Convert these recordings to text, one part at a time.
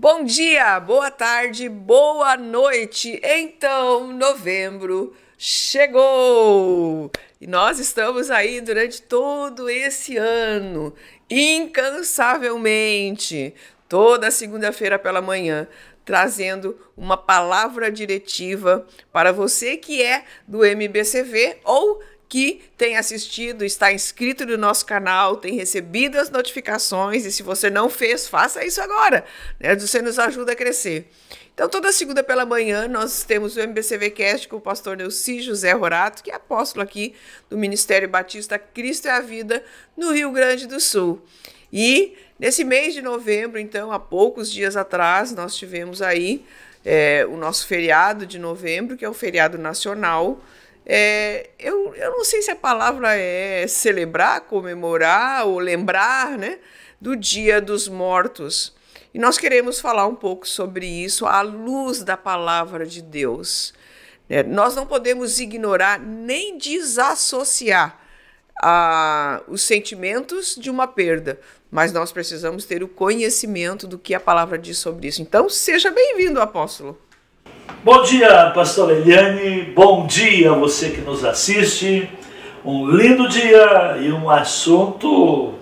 Bom dia, boa tarde, boa noite. Então, novembro chegou e nós estamos aí durante todo esse ano, incansavelmente, toda segunda-feira pela manhã, trazendo uma palavra diretiva para você que é do MBCV ou que tem assistido, está inscrito no nosso canal, tem recebido as notificações, e se você não fez, faça isso agora, né? Você nos ajuda a crescer. Então, toda segunda pela manhã, nós temos o MBCV Cast com o pastor Neuci José Rorato, que é apóstolo aqui do Ministério Batista Cristo é a Vida, no Rio Grande do Sul. E nesse mês de novembro, então, há poucos dias atrás, nós tivemos aí o nosso feriado de novembro, que é o feriado nacional. Eu não sei se a palavra é celebrar, comemorar ou lembrar, né, do Dia dos Mortos. E nós queremos falar um pouco sobre isso à luz da palavra de Deus. Nós não podemos ignorar nem desassociar os sentimentos de uma perda, mas nós precisamos ter o conhecimento do que a palavra diz sobre isso. Então, seja bem-vindo, apóstolo. Bom dia, pastora Eliane, bom dia a você que nos assiste, um lindo dia e um assunto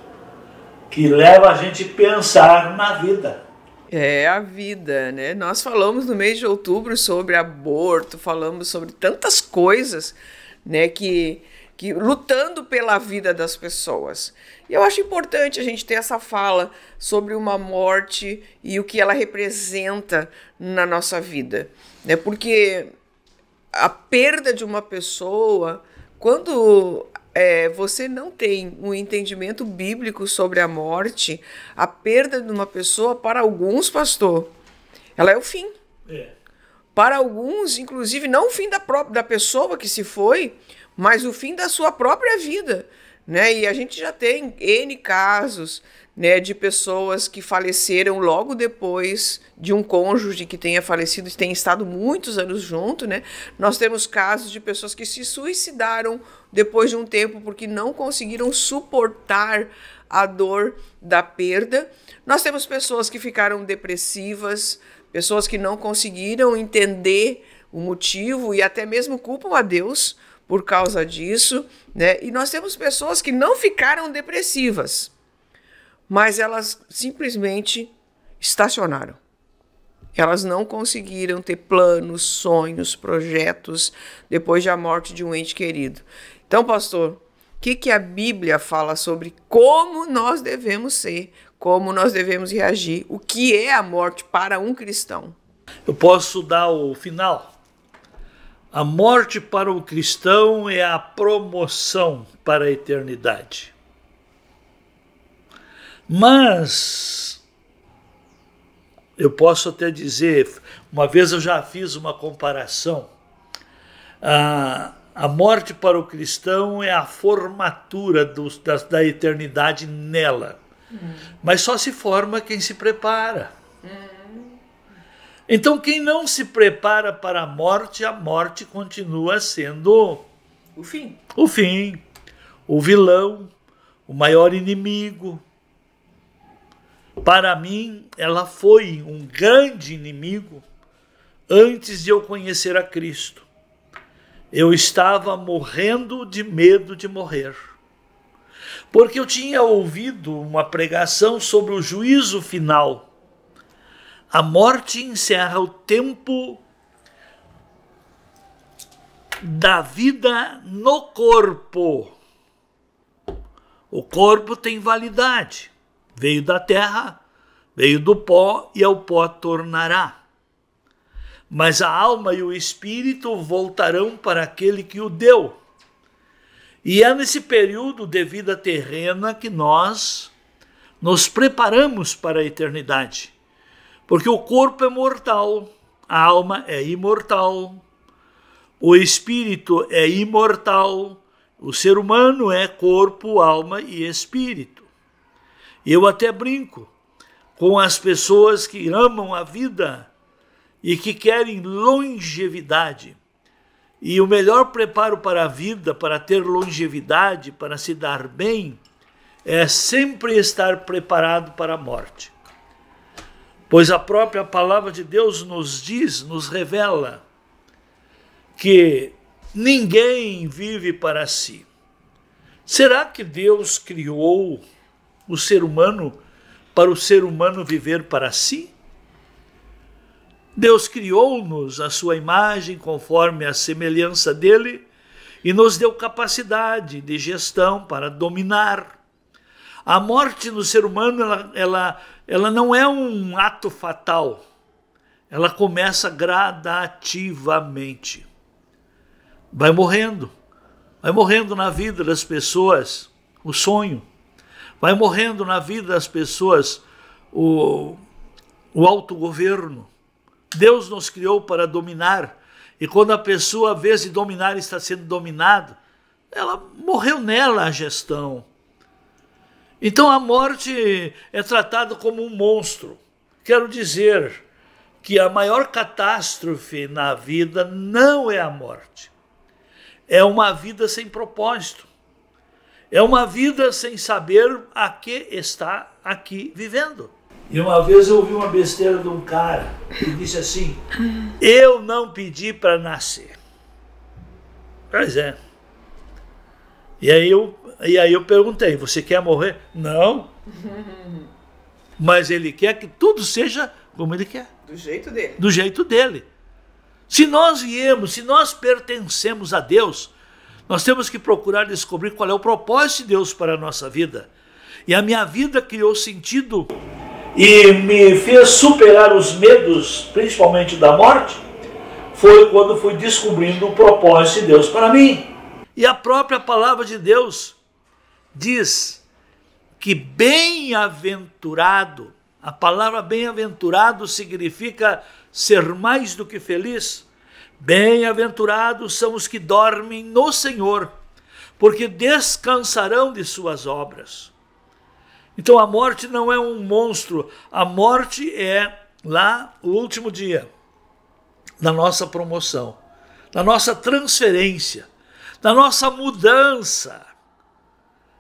que leva a gente a pensar na vida. É a vida, né? Nós falamos no mês de outubro sobre aborto, falamos sobre tantas coisas, né, que lutando pela vida das pessoas. E eu acho importante a gente ter essa fala sobre uma morte e o que ela representa na nossa vida, né? Porque a perda de uma pessoa, quando você não tem um entendimento bíblico sobre a morte, a perda de uma pessoa, para alguns, pastor, ela é o fim. Para alguns, inclusive, não o fim da pessoa que se foi, mas o fim da sua própria vida, né? E a gente já tem N casos, né, de pessoas que faleceram logo depois de um cônjuge que tenha falecido e tenha estado muitos anos junto, né? Nós temos casos de pessoas que se suicidaram depois de um tempo porque não conseguiram suportar a dor da perda. Nós temos pessoas que ficaram depressivas, pessoas que não conseguiram entender o motivo e até mesmo culpam a Deus por causa disso, né? E nós temos pessoas que não ficaram depressivas, mas elas simplesmente estacionaram. Elas não conseguiram ter planos, sonhos, projetos depois da morte de um ente querido. Então, pastor, o que a Bíblia fala sobre como nós devemos ser, como nós devemos reagir, o que é a morte para um cristão? Eu posso dar o final. A morte para o cristão é a promoção para a eternidade. Mas eu posso até dizer, uma vez eu já fiz uma comparação, a morte para o cristão é a formatura da eternidade nela. Mas só se forma quem se prepara. Então, quem não se prepara para a morte continua sendo o fim, o vilão, o maior inimigo. Para mim, ela foi um grande inimigo antes de eu conhecer a Cristo. Eu estava morrendo de medo de morrer, porque eu tinha ouvido uma pregação sobre o juízo final. A morte encerra o tempo da vida no corpo. O corpo tem validade. Veio da terra, veio do pó e ao pó tornará. Mas a alma e o espírito voltarão para aquele que o deu. E é nesse período de vida terrena que nós nos preparamos para a eternidade. Porque o corpo é mortal, a alma é imortal, o espírito é imortal, o ser humano é corpo, alma e espírito. Eu até brinco com as pessoas que amam a vida e que querem longevidade. E o melhor preparo para a vida, para ter longevidade, para se dar bem, é sempre estar preparado para a morte. Pois a própria palavra de Deus nos diz, nos revela, que ninguém vive para si. Será que Deus criou o ser humano para o ser humano viver para si? Deus criou-nos à sua imagem, conforme a semelhança dele, e nos deu capacidade de gestão para dominar. A morte no ser humano, ela não é um ato fatal. Ela começa gradativamente. Vai morrendo na vida das pessoas o sonho. Vai morrendo na vida das pessoas o autogoverno. Deus nos criou para dominar. E quando a pessoa, à vez de dominar, está sendo dominada, ela morreu nela a gestão. Então a morte é tratada como um monstro. Quero dizer que a maior catástrofe na vida não é a morte. É uma vida sem propósito. É uma vida sem saber a que está aqui vivendo. E uma vez eu ouvi uma besteira de um cara que disse assim: eu não pedi para nascer. Pois é. E aí eu perguntei: você quer morrer? Não. Mas ele quer que tudo seja como ele quer. Do jeito dele. Do jeito dele. Se nós viemos, se nós pertencemos a Deus, nós temos que procurar descobrir qual é o propósito de Deus para a nossa vida. E a minha vida criou sentido e me fez superar os medos, principalmente da morte, foi quando fui descobrindo o propósito de Deus para mim. E a própria palavra de Deus diz que bem-aventurado, a palavra bem-aventurado significa ser mais do que feliz. Bem-aventurados são os que dormem no Senhor, porque descansarão de suas obras. Então a morte não é um monstro, a morte é lá o último dia da nossa promoção, da nossa transferência, da nossa mudança,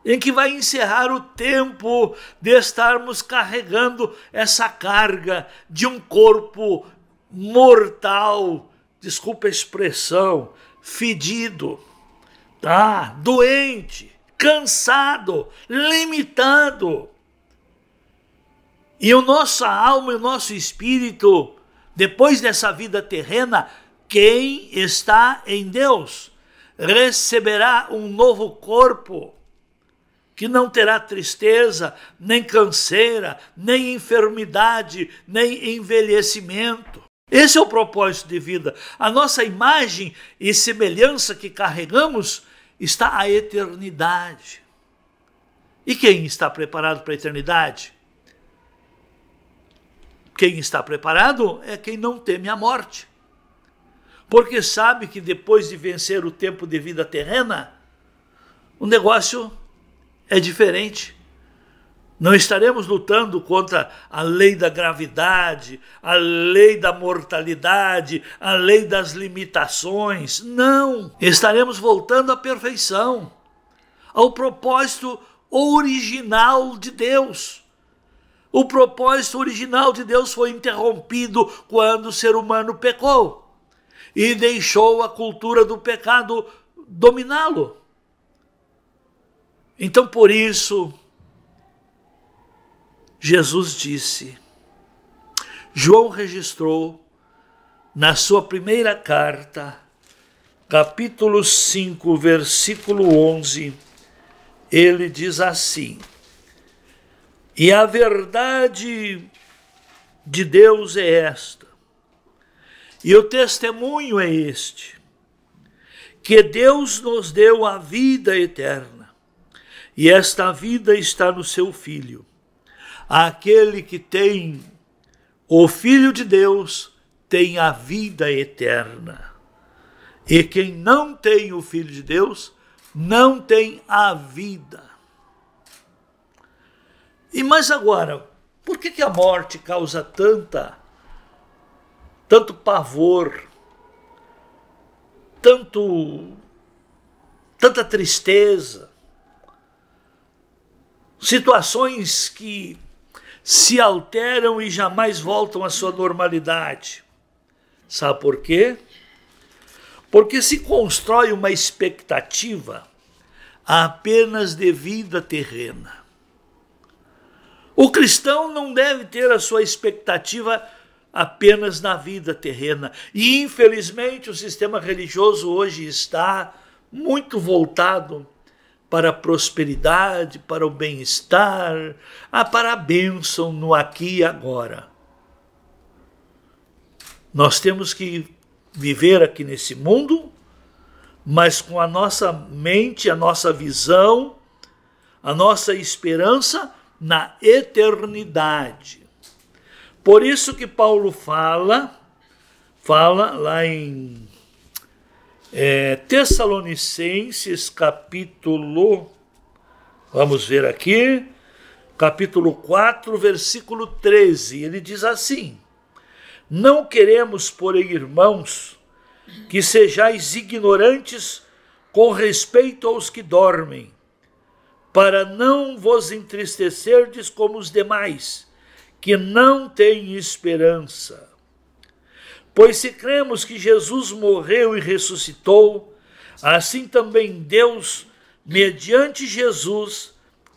em que vai encerrar o tempo de estarmos carregando essa carga de um corpo mortal, desculpa a expressão, fedido, tá? Doente, cansado, limitado. E a nossa alma e o nosso espírito, depois dessa vida terrena, quem está em Deus receberá um novo corpo, que não terá tristeza, nem canseira, nem enfermidade, nem envelhecimento. Esse é o propósito de vida. A nossa imagem e semelhança que carregamos está a eternidade. E quem está preparado para a eternidade? Quem está preparado é quem não teme a morte. Porque sabe que depois de vencer o tempo de vida terrena, o negócio é diferente. Não estaremos lutando contra a lei da gravidade, a lei da mortalidade, a lei das limitações. Não! Estaremos voltando à perfeição, ao propósito original de Deus. O propósito original de Deus foi interrompido quando o ser humano pecou e deixou a cultura do pecado dominá-lo. Então, por isso, Jesus disse, João registrou na sua primeira carta, capítulo 5, versículo 11, ele diz assim: e a verdade de Deus é esta, e o testemunho é este, que Deus nos deu a vida eterna, e esta vida está no seu Filho. Aquele que tem o Filho de Deus tem a vida eterna. E quem não tem o Filho de Deus não tem a vida. Mas agora, por que a morte causa tanto pavor, tanta tristeza? Situações que se alteram e jamais voltam à sua normalidade. Sabe por quê? Porque se constrói uma expectativa apenas de vida terrena. O cristão não deve ter a sua expectativa apenas na vida terrena. E, infelizmente, o sistema religioso hoje está muito voltado para a prosperidade, para o bem-estar, para a bênção no aqui e agora. Nós temos que viver aqui nesse mundo, mas com a nossa mente, a nossa visão, a nossa esperança na eternidade. Por isso que Paulo fala lá em Tessalonicenses, capítulo, vamos ver aqui, capítulo 4, versículo 13, ele diz assim: não queremos, porém, irmãos, que sejais ignorantes com respeito aos que dormem, para não vos entristecerdes como os demais, que não têm esperança. Pois se cremos que Jesus morreu e ressuscitou, assim também Deus, mediante Jesus,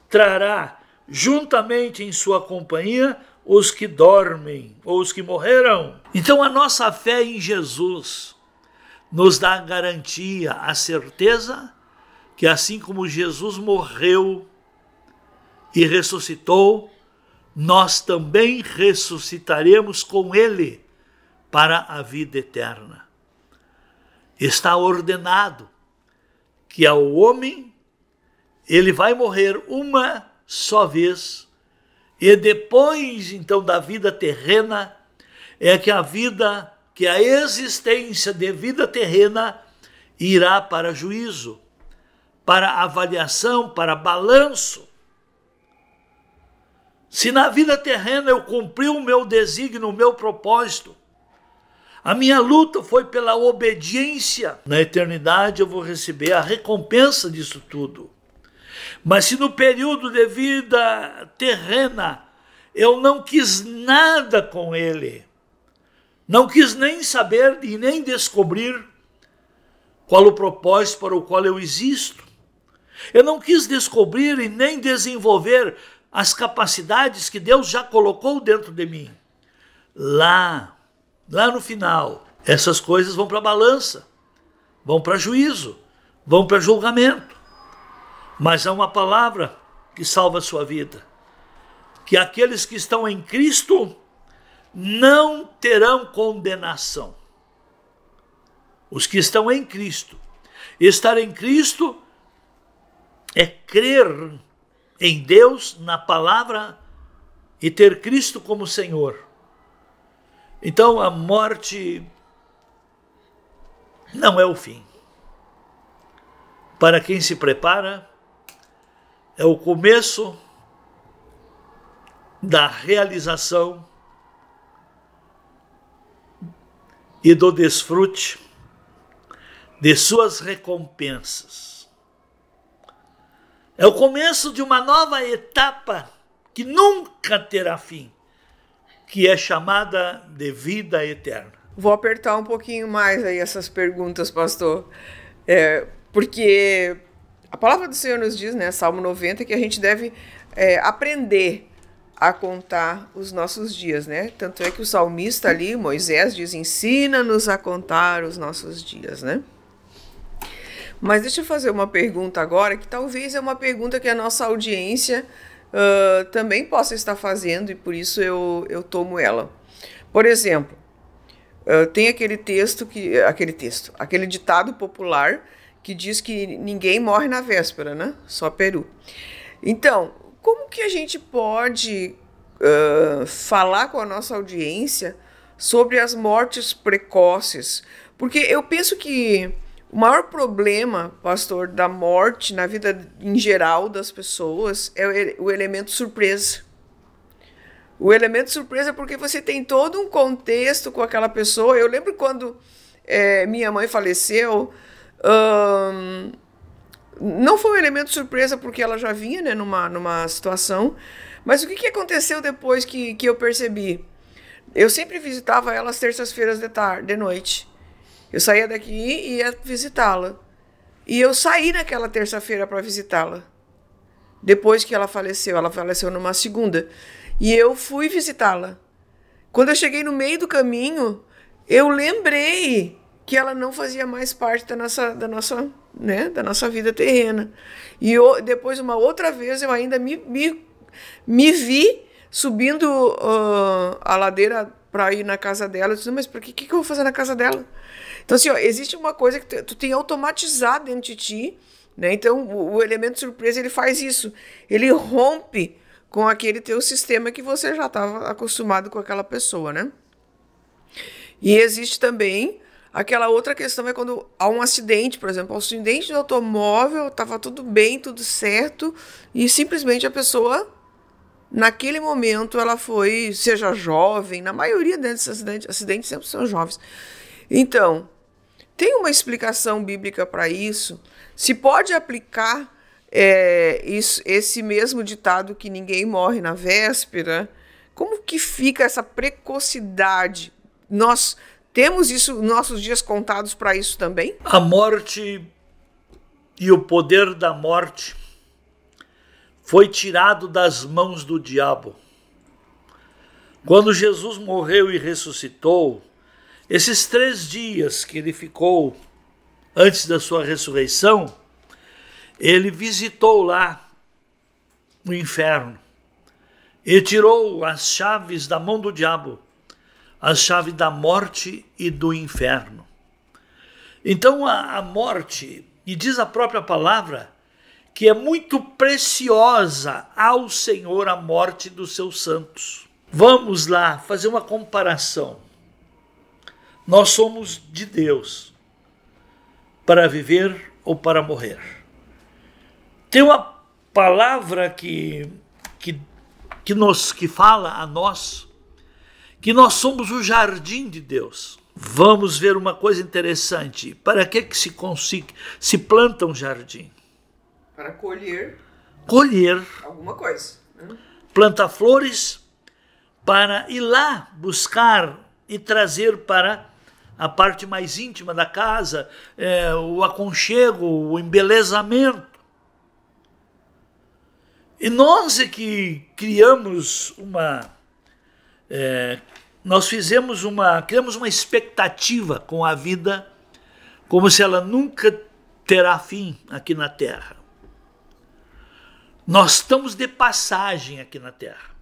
trará juntamente em sua companhia os que dormem, ou os que morreram. Então a nossa fé em Jesus nos dá a garantia, a certeza que assim como Jesus morreu e ressuscitou, nós também ressuscitaremos com ele para a vida eterna. Está ordenado que ao homem ele vai morrer uma só vez, e depois então da vida terrena é que a existência de vida terrena irá para juízo, para avaliação, para balanço. Se na vida terrena eu cumpri o meu desígnio, o meu propósito, a minha luta foi pela obediência, na eternidade eu vou receber a recompensa disso tudo. Mas se no período de vida terrena eu não quis nada com ele, não quis nem saber e nem descobrir qual o propósito para o qual eu existo, eu não quis descobrir e nem desenvolver as capacidades que Deus já colocou dentro de mim, lá no final, essas coisas vão para a balança, vão para juízo, vão para julgamento. Mas há uma palavra que salva a sua vida, que aqueles que estão em Cristo não terão condenação. Os que estão em Cristo. Estar em Cristo é crer em Deus, na palavra, e ter Cristo como Senhor. Então a morte não é o fim. Para quem se prepara, é o começo da realização e do desfrute de suas recompensas. É o começo de uma nova etapa que nunca terá fim, que é chamada de vida eterna. Vou apertar um pouquinho mais aí essas perguntas, pastor, porque a palavra do Senhor nos diz, né, Salmo 90, que a gente deve aprender a contar os nossos dias, né? Tanto é que o salmista ali, Moisés, diz: ensina-nos a contar os nossos dias, né? Mas deixa eu fazer uma pergunta agora, que talvez é uma pergunta que a nossa audiência também possa estar fazendo, e por isso eu tomo ela. Por exemplo, tem aquele ditado popular que diz que ninguém morre na véspera, né? Só peru. Então, como que a gente pode falar com a nossa audiência sobre as mortes precoces? Porque eu penso que o maior problema, pastor, da morte na vida em geral das pessoas é o elemento surpresa. O elemento surpresa é porque você tem todo um contexto com aquela pessoa. Eu lembro quando minha mãe faleceu, Não foi um elemento surpresa porque ela já vinha, né, numa situação. Mas o que aconteceu depois que eu percebi? Eu sempre visitava ela às terças-feiras de noite. Eu saía daqui e ia visitá-la. E eu saí naquela terça-feira para visitá-la. Depois que ela faleceu numa segunda. E eu fui visitá-la. Quando eu cheguei no meio do caminho, eu lembrei que ela não fazia mais parte da nossa vida terrena. E depois, uma outra vez, eu ainda me vi subindo a ladeira para ir na casa dela. Eu disse, mas por que eu vou fazer na casa dela? Então, assim, ó, existe uma coisa que tu tem automatizado dentro de ti, né? Então, o elemento surpresa, ele faz isso. Ele rompe com aquele teu sistema que você já estava acostumado com aquela pessoa, né? E existe também aquela outra questão, é quando há um acidente, por exemplo, um acidente de automóvel, estava tudo bem, tudo certo, e simplesmente a pessoa, naquele momento, ela foi, seja jovem, na maioria desses acidentes sempre são jovens. Então, tem uma explicação bíblica para isso? Se pode aplicar esse mesmo ditado que ninguém morre na véspera? Como que fica essa precocidade? Nós temos isso, nossos dias contados para isso também? A morte e o poder da morte foi tirado das mãos do diabo. Quando Jesus morreu e ressuscitou, esses 3 dias que ele ficou antes da sua ressurreição, ele visitou lá o inferno e tirou as chaves da mão do diabo, as chaves da morte e do inferno. Então a morte, e diz a própria palavra, que é muito preciosa ao Senhor a morte dos seus santos. Vamos lá fazer uma comparação. Nós somos de Deus para viver ou para morrer. Tem uma palavra que fala a nós que nós somos o jardim de Deus. Vamos ver uma coisa interessante. Para que se planta um jardim? Para colher alguma coisa. Planta flores para ir lá buscar e trazer para a parte mais íntima da casa, o aconchego, o embelezamento. E nós é que criamos criamos uma expectativa com a vida, como se ela nunca terá fim aqui na Terra. Nós estamos de passagem aqui na Terra.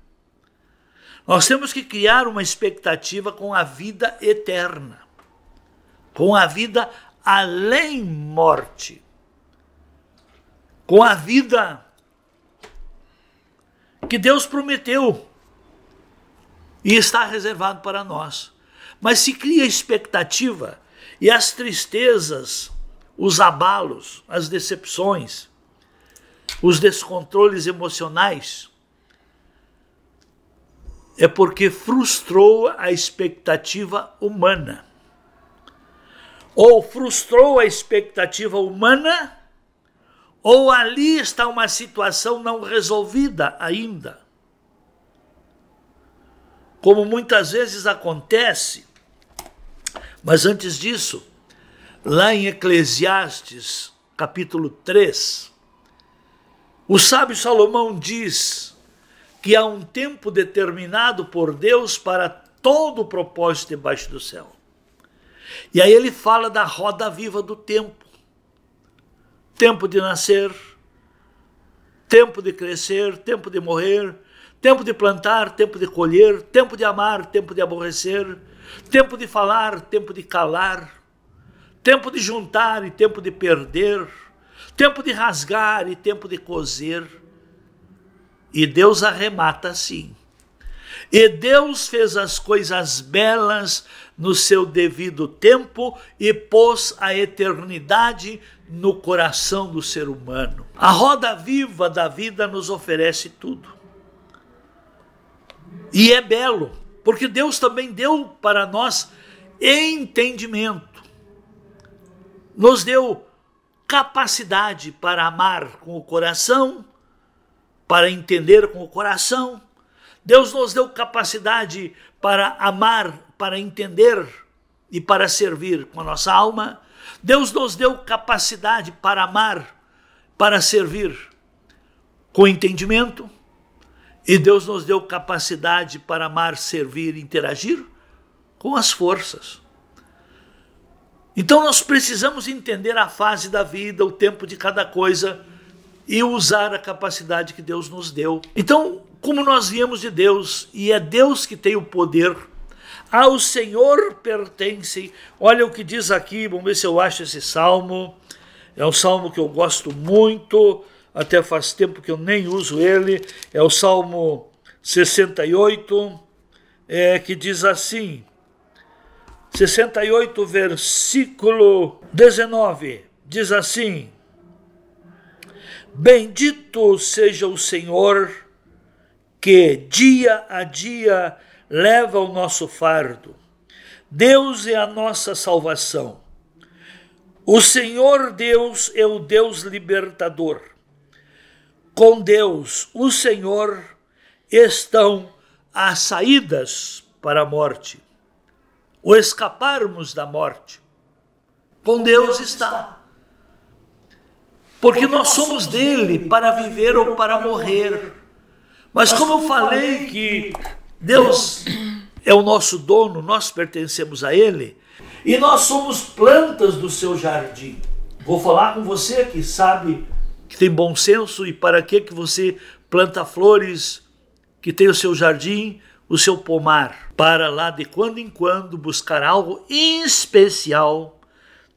Nós temos que criar uma expectativa com a vida eterna, com a vida além morte, com a vida que Deus prometeu e está reservado para nós. Mas se cria expectativa e as tristezas, os abalos, as decepções, os descontroles emocionais, é porque frustrou a expectativa humana. Ou frustrou a expectativa humana, ou ali está uma situação não resolvida ainda. Como muitas vezes acontece, mas antes disso, lá em Eclesiastes, capítulo 3, o sábio Salomão diz que há um tempo determinado por Deus para todo o propósito debaixo do céu. E aí ele fala da roda viva do tempo. Tempo de nascer, tempo de crescer, tempo de morrer, tempo de plantar, tempo de colher, tempo de amar, tempo de aborrecer, tempo de falar, tempo de calar, tempo de juntar e tempo de perder, tempo de rasgar e tempo de coser. E Deus arremata assim. E Deus fez as coisas belas no seu devido tempo e pôs a eternidade no coração do ser humano. A roda viva da vida nos oferece tudo. E é belo, porque Deus também deu para nós entendimento. Nos deu capacidade para amar com o coração, para entender com o coração. Deus nos deu capacidade para amar, para entender e para servir com a nossa alma. Deus nos deu capacidade para amar, para servir com entendimento. E Deus nos deu capacidade para amar, servir e interagir com as forças. Então nós precisamos entender a fase da vida, o tempo de cada coisa e usar a capacidade que Deus nos deu. Então, como nós viemos de Deus e é Deus que tem o poder, ao Senhor pertence. Olha o que diz aqui, vamos ver se eu acho esse salmo. É um salmo que eu gosto muito, até faz tempo que eu nem uso ele. É o Salmo 68, que diz assim, 68, versículo 19, diz assim: Bendito seja o Senhor, que dia a dia leva o nosso fardo. Deus é a nossa salvação. O Senhor Deus é o Deus libertador. Com Deus, o Senhor, estão as saídas para a morte, ou escaparmos da morte. Com Deus está. Porque nós somos dele para viver ou para morrer. Mas como eu falei que Deus é o nosso dono, nós pertencemos a ele, e nós somos plantas do seu jardim. Vou falar com você que sabe, que tem bom senso, e para que você planta flores, que tem o seu jardim, o seu pomar, para lá de quando em quando buscar algo especial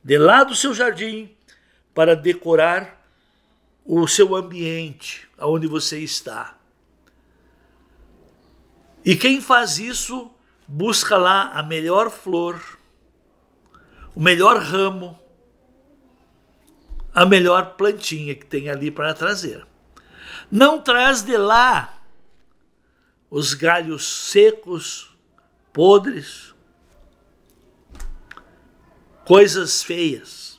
de lá do seu jardim para decorar o seu ambiente, aonde você está. E quem faz isso busca lá a melhor flor, o melhor ramo, a melhor plantinha que tem ali para trazer. Não traz de lá os galhos secos, podres, coisas feias.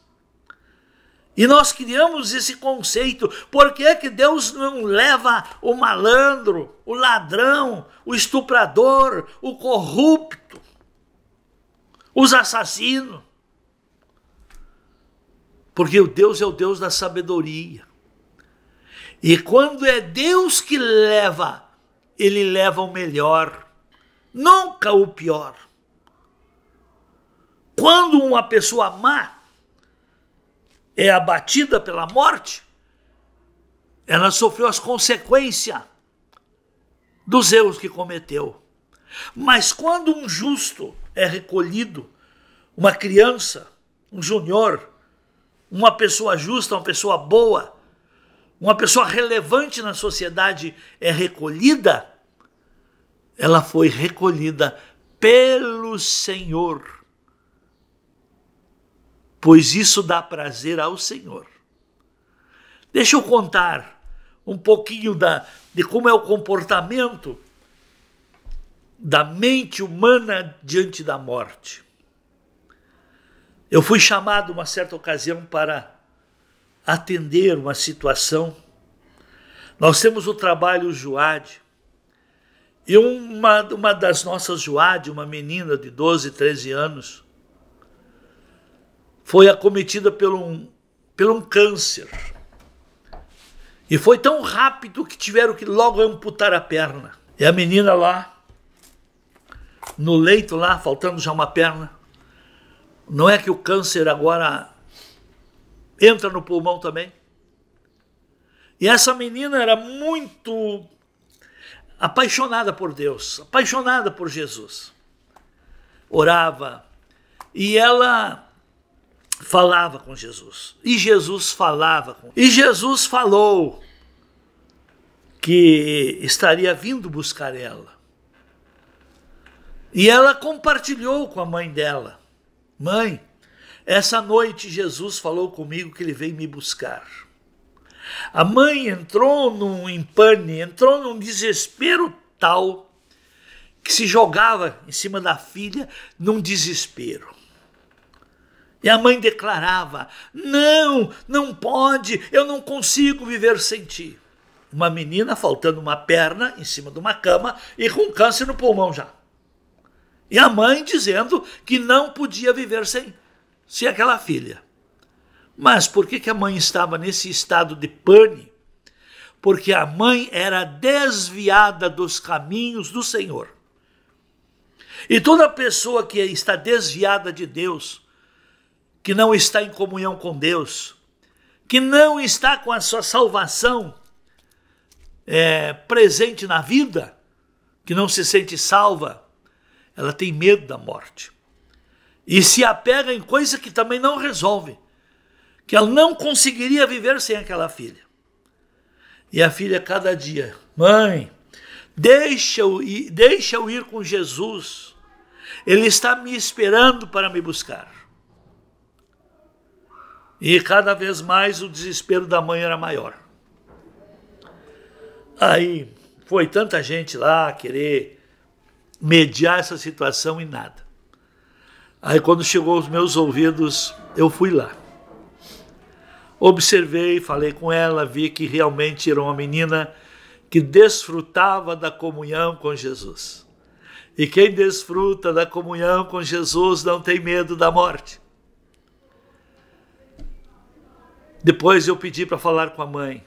E nós criamos esse conceito. Por que que Deus não leva o malandro, o ladrão, o estuprador, o corrupto, os assassinos? Porque o Deus é o Deus da sabedoria. E quando é Deus que leva, ele leva o melhor, nunca o pior. Quando uma pessoa má é abatida pela morte, ela sofreu as consequências dos erros que cometeu. Mas quando um justo é recolhido, uma criança, um júnior, uma pessoa justa, uma pessoa boa, uma pessoa relevante na sociedade é recolhida, ela foi recolhida pelo Senhor, pois isso dá prazer ao Senhor. Deixa eu contar um pouquinho de como é o comportamento da mente humana diante da morte. Eu fui chamado uma certa ocasião para atender uma situação. Nós temos o trabalho Juade, e uma das nossas Juade, uma menina de 12, 13 anos, foi acometida por um câncer. E foi tão rápido que tiveram que logo amputar a perna. E a menina lá, no leito lá, faltando já uma perna, não é que o câncer agora entra no pulmão também? E essa menina era muito apaixonada por Deus, apaixonada por Jesus. Orava, e ela falava com Jesus, e Jesus falava com ela. E Jesus falou que estaria vindo buscar ela. E ela compartilhou com a mãe dela: mãe, essa noite Jesus falou comigo que ele veio me buscar. A mãe entrou num empane, entrou num desespero tal, que se jogava em cima da filha num desespero. E a mãe declarava: não, não pode, eu não consigo viver sem ti. Uma menina faltando uma perna em cima de uma cama e com câncer no pulmão já. E a mãe dizendo que não podia viver sem aquela filha. Mas por que a mãe estava nesse estado de pane? Porque a mãe era desviada dos caminhos do Senhor. E toda pessoa que está desviada de Deus, que não está em comunhão com Deus, que não está com a sua salvação presente na vida, que não se sente salva, ela tem medo da morte. E se apega em coisa que também não resolve, que ela não conseguiria viver sem aquela filha. E a filha cada dia: mãe, deixa eu ir com Jesus, ele está me esperando para me buscar. E cada vez mais o desespero da mãe era maior. Aí foi tanta gente lá querer mediar essa situação e nada. Aí quando chegou aos meus ouvidos, eu fui lá. Observei, falei com ela, vi que realmente era uma menina que desfrutava da comunhão com Jesus. E quem desfruta da comunhão com Jesus não tem medo da morte. Depois eu pedi para falar com a mãe.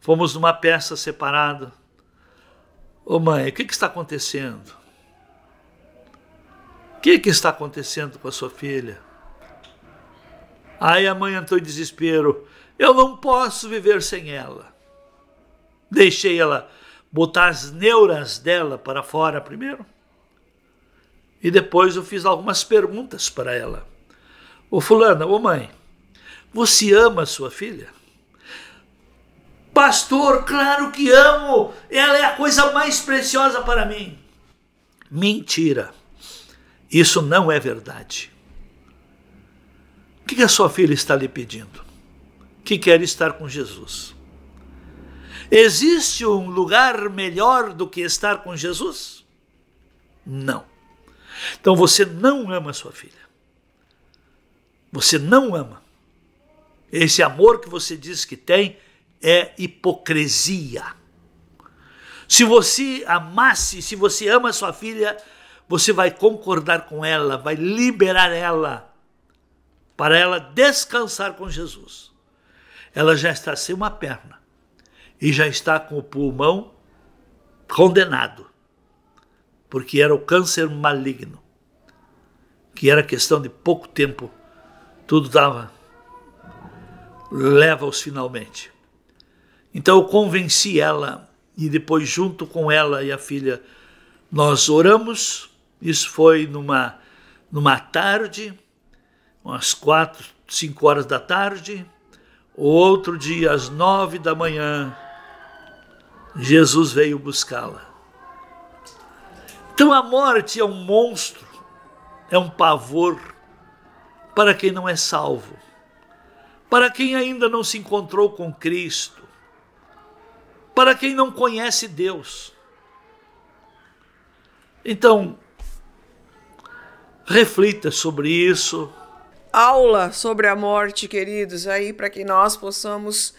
Fomos numa peça separada. Ô mãe, o que está acontecendo? O que está acontecendo com a sua filha? Aí a mãe entrou em desespero. Eu não posso viver sem ela. Deixei ela botar as neuras dela para fora primeiro. E depois eu fiz algumas perguntas para ela. Ô fulana, ô mãe, você ama a sua filha? Pastor, claro que amo. Ela é a coisa mais preciosa para mim. Mentira. Isso não é verdade. O que a sua filha está lhe pedindo? Que quer estar com Jesus. Existe um lugar melhor do que estar com Jesus? Não. Então você não ama a sua filha. Você não ama. Esse amor que você diz que tem é hipocrisia. Se você amasse, se você ama a sua filha, você vai concordar com ela, vai liberar ela, para ela descansar com Jesus. Ela já está sem uma perna e já está com o pulmão condenado, porque era o câncer maligno, que era questão de pouco tempo, tudo leva aos finalmente. Então eu convenci ela e depois junto com ela e a filha nós oramos. Isso foi numa tarde, umas 4, 5 horas da tarde. O outro dia, às 9 da manhã, Jesus veio buscá-la. Então a morte é um monstro, é um pavor para quem não é salvo, para quem ainda não se encontrou com Cristo, para quem não conhece Deus. Então, reflita sobre isso. Aula sobre a morte, queridos, aí para que nós possamos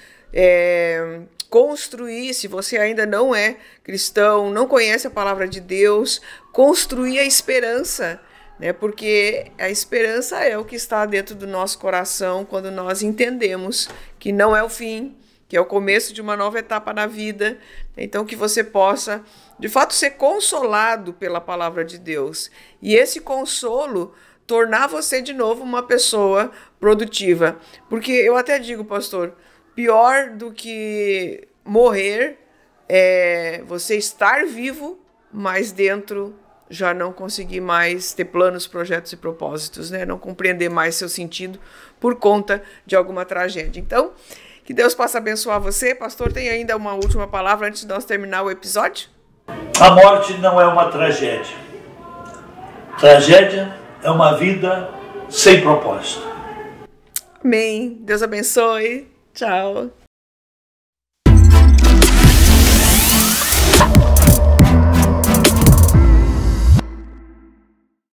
construir, se você ainda não é cristão, não conhece a palavra de Deus, construir a esperança, né? Porque a esperança é o que está dentro do nosso coração quando nós entendemos que não é o fim, que é o começo de uma nova etapa na vida. Então que você possa, de fato, ser consolado pela palavra de Deus. E esse consolo tornar você de novo uma pessoa produtiva. Porque eu até digo, pastor, pior do que morrer é você estar vivo, mas dentro já não conseguir mais ter planos, projetos e propósitos, né? Não compreender mais seu sentido por conta de alguma tragédia. Então, que Deus possa abençoar você. Pastor, tem ainda uma última palavra antes de nós terminar o episódio? A morte não é uma tragédia. Tragédia é uma vida sem propósito. Amém. Deus abençoe. Tchau.